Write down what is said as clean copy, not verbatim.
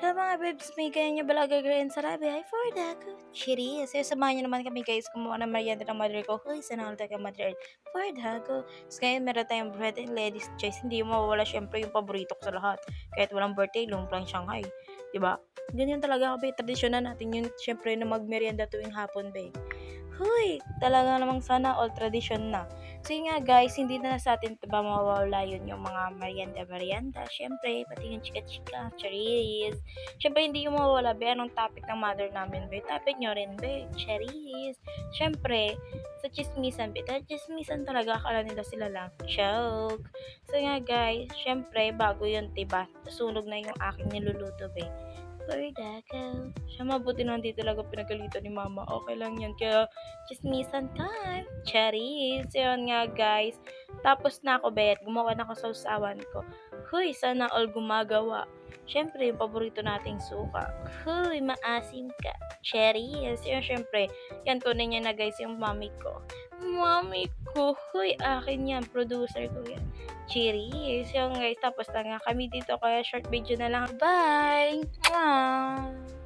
Hello mga babes, may ganyan niyo bala gagawin sa labi. Hi for that. Cheers. So, samahan niyo naman kami guys kumuha ng merienda ng mother ko. Hoy, sana all tayo mother for dago. So, ngayon meron tayong bread and ladies choice. Hindi mo mawawala syempre yung paborito ko sa lahat. Kahit walang birthday, lumplang Shanghai. Diba? Ganyan talaga kami. Tradisyon na natin yun syempre na magmerienda tuwing hapon, be. Huy, talaga namang sana all tradition na. So yun nga guys, hindi na sa atin ba mawawala yun yung mga merienda-merienda. Siyempre, pati yung chika-chika, cherries. Siyempre, hindi yung mawawala, be. Anong topic ng mother namin, be? Topic nyo rin, be. Cherries. Siyempre, sa chismisan, be. Dahil chismisan talaga, akala nila sila lang. Joke. So nga guys, siyempre, bago yun, diba? Sunog na yung aking niluluto, be. Bardakaw. Siya mabuti na hindi talaga pinagalitan ni mama. Okay lang yan. Kaya, chismisan time. Charis. Yun nga, guys. Tapos na ako, bet. Gumawa na ako sa usawan ko. Huy, sana all gumagawa. Siyempre, yung paborito nating suka. Huy, maasim ka. Cherries. Yun, siyempre. Yan, kunin niya na, guys, yung mami ko. Mami ko. Huy, akin yan. Producer ko yan. Cheers! Yung guys, tapos na nga kami dito kaya short video na lang. Bye! Mwah!